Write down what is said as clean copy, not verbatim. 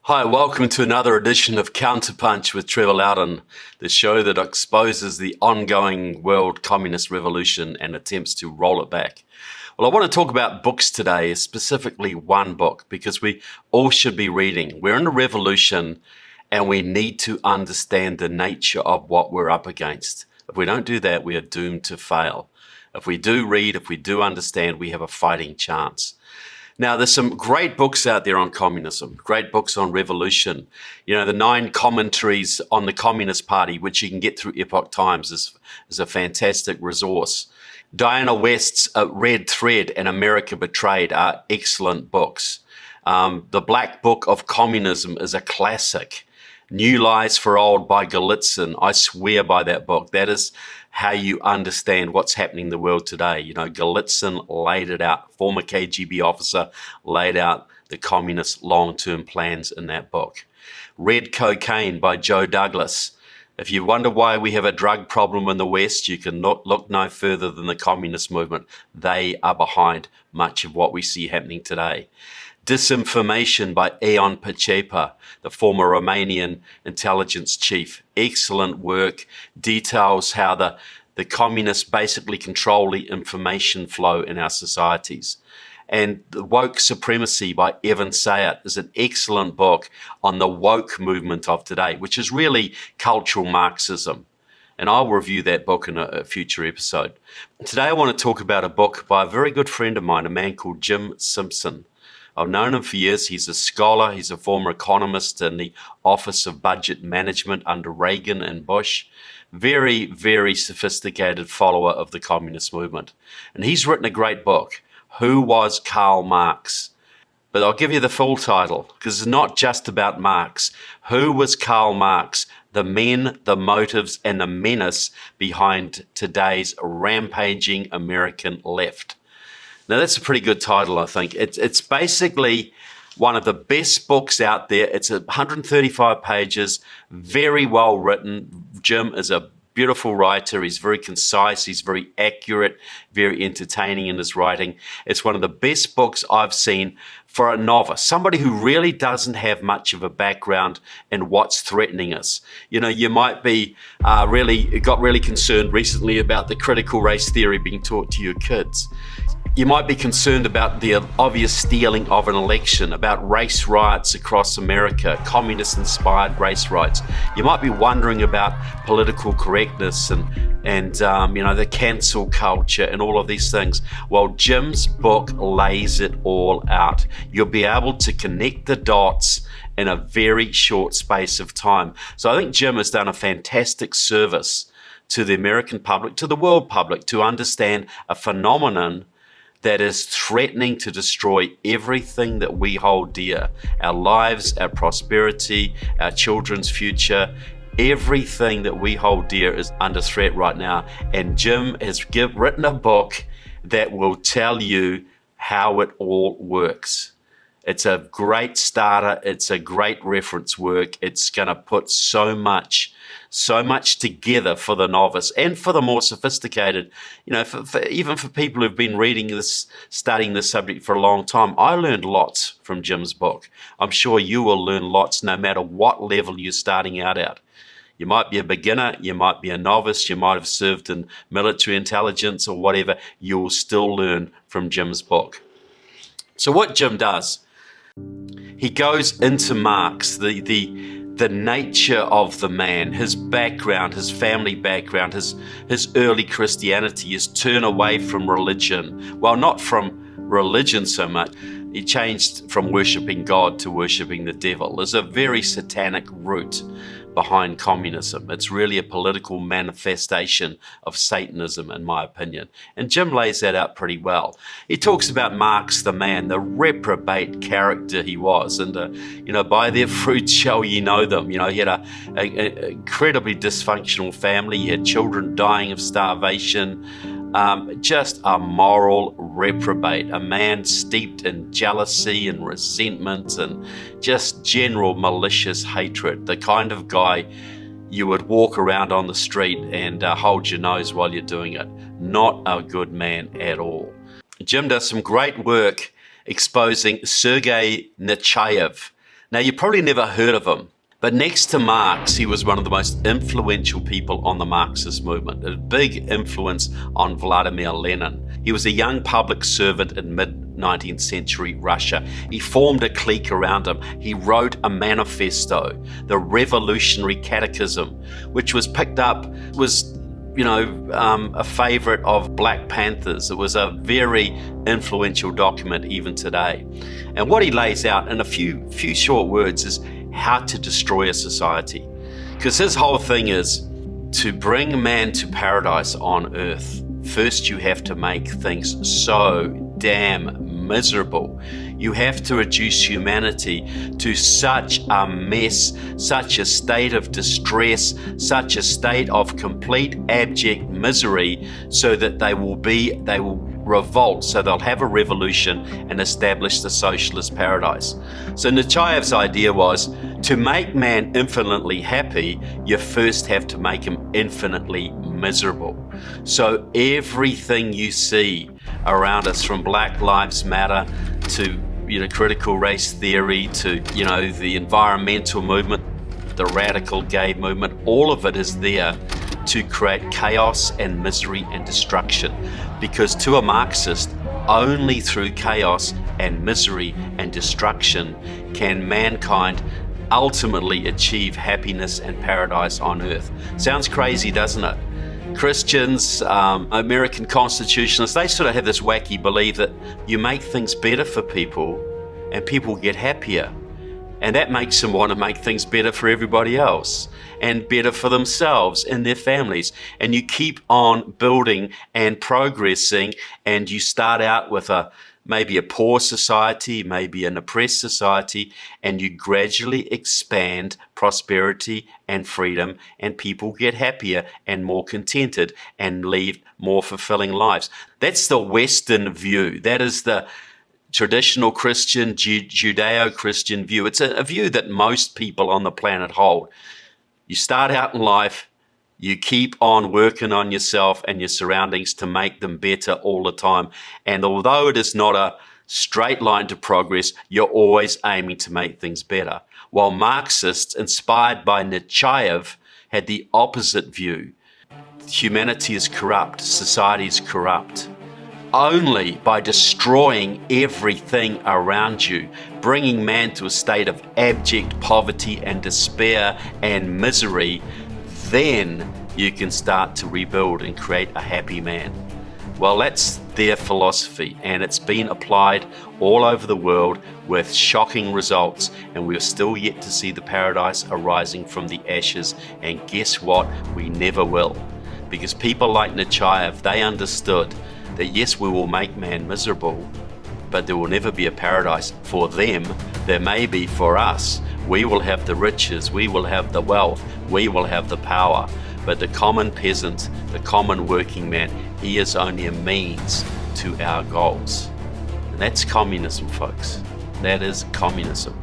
Hi, welcome to another edition of Counterpunch with Trevor Loudon, the show that exposes the ongoing world communist revolution and attempts to roll it back. Well, I want to talk about books today, specifically one book, because we all should be reading. We're in a revolution and we need to understand the nature of what we're up against. If we don't do that, we are doomed to fail. If we do read, if we do understand, we have a fighting chance. Now, there's some great books out there on communism, great books on revolution. You know, the 9 commentaries on the Communist Party, which you can get through Epoch Times, is a fantastic resource. Diana West's Red Thread and America Betrayed are excellent books. The Black Book of Communism is a classic. New Lies for Old by Golitsyn. I swear by that book. That is how you understand what's happening in the world today. You know, Golitsyn laid it out. Former KGB officer laid out the communist long-term plans in that book. Red Cocaine by Joe Douglas. If you wonder why we have a drug problem in the West, you can look no further than the communist movement. They are behind much of what we see happening today. Disinformation by Ion Pacepa, the former Romanian intelligence chief. Excellent work, details how the communists basically control the information flow in our societies. And The Woke Supremacy by Evan Sayat is an excellent book on the woke movement of today, which is really cultural Marxism. And I'll review that book in a future episode. Today I want to talk about a book by a very good friend of mine, a man called James Simpson. I've known him for years. He's a scholar. He's a former economist in the Office of Budget Management under Reagan and Bush. Very, very sophisticated follower of the communist movement. And he's written a great book, Who Was Karl Marx? But I'll give you the full title, because it's not just about Marx. Who was Karl Marx? The men, the motives, and the menace behind today's rampaging American left. Now, that's a pretty good title, I think. It's basically one of the best books out there. It's 135 pages, very well written. Jim is a beautiful writer. He's very concise. He's very accurate, very entertaining in his writing. It's one of the best books I've seen for a novice, somebody who really doesn't have much of a background in what's threatening us. You know, you might be got really concerned recently about the critical race theory being taught to your kids. You might be concerned about the obvious stealing of an election, about race riots across America, communist-inspired race riots. You might be wondering about political correctness and the cancel culture and all of these things. Well, Jim's book lays it all out. You'll be able to connect the dots in a very short space of time. So I think Jim has done a fantastic service to the American public, to the world public, to understand a phenomenon that is threatening to destroy everything that we hold dear. Our lives, our prosperity, our children's future, everything that we hold dear is under threat right now. And Jim has written a book that will tell you how it all works. It's a great starter. It's a great reference work. It's going to put so much together for the novice and for the more sophisticated, even for people who've been studying this subject for a long time. I learned lots from Jim's book. I'm sure you will learn lots no matter what level you're starting out at. You might be a beginner, you might be a novice, you might have served in military intelligence or whatever. You'll still learn from Jim's book. So what Jim does, he goes into Marx, the nature of the man, his background, his family background, his early Christianity, his turn away from religion. Well, not from religion so much. He changed from worshipping God to worshipping the devil. There's a very satanic root behind communism. It's really a political manifestation of Satanism, in my opinion. And Jim lays that out pretty well. He talks about Marx, the man, the reprobate character he was. And, by their fruits shall ye know them. He had an incredibly dysfunctional family. He had children dying of starvation. Just a moral reprobate, a man steeped in jealousy and resentment and just general malicious hatred, the kind of guy you would walk around on the street and hold your nose while you're doing it. Not a good man at all. Jim does some great work exposing Sergey Nikolaev, Now, you probably never heard of him, but next to Marx, he was one of the most influential people on the Marxist movement, a big influence on Vladimir Lenin. He was a young public servant in mid-19th century Russia. He formed a clique around him. He wrote a manifesto, the Revolutionary Catechism, which was picked up, a favorite of Black Panthers. It was a very influential document even today. And what he lays out in a few short words is how to destroy a society. Because his whole thing is to bring man to paradise on earth. First, you have to make things so damn miserable. You have to reduce humanity to such a mess, such a state of distress, such a state of complete abject misery, so that they will revolt, so they'll have a revolution and establish the socialist paradise. So Nechayev's idea was to make man infinitely happy, you first have to make him infinitely miserable. So everything you see around us, from Black Lives Matter to critical race theory to the environmental movement, the radical gay movement, all of it is there to create chaos and misery and destruction. Because to a Marxist, only through chaos and misery and destruction can mankind ultimately achieve happiness and paradise on earth. Sounds crazy, doesn't it? Christians, American constitutionalists, they sort of have this wacky belief that you make things better for people and people get happier. And that makes them want to make things better for everybody else and better for themselves and their families. And you keep on building and progressing, and you start out with maybe a poor society, maybe an oppressed society, and you gradually expand prosperity and freedom, and people get happier and more contented and lead more fulfilling lives. That's the Western view. That is the traditional Christian, Judeo-Christian view. It's a view that most people on the planet hold. You start out in life, you keep on working on yourself and your surroundings to make them better all the time. And although it is not a straight line to progress, you're always aiming to make things better. While Marxists, inspired by Nechayev, had the opposite view. Humanity is corrupt, society is corrupt. Only by destroying everything around you, bringing man to a state of abject poverty and despair and misery, then you can start to rebuild and create a happy man. Well, that's their philosophy, and it's been applied all over the world with shocking results, and we're still yet to see the paradise arising from the ashes. And guess what? We never will. Because people like Nechayev, they understood that yes, we will make man miserable, but there will never be a paradise for them. There may be for us. We will have the riches, we will have the wealth, we will have the power. But the common peasant, the common working man, he is only a means to our goals. And that's communism, folks. That is communism.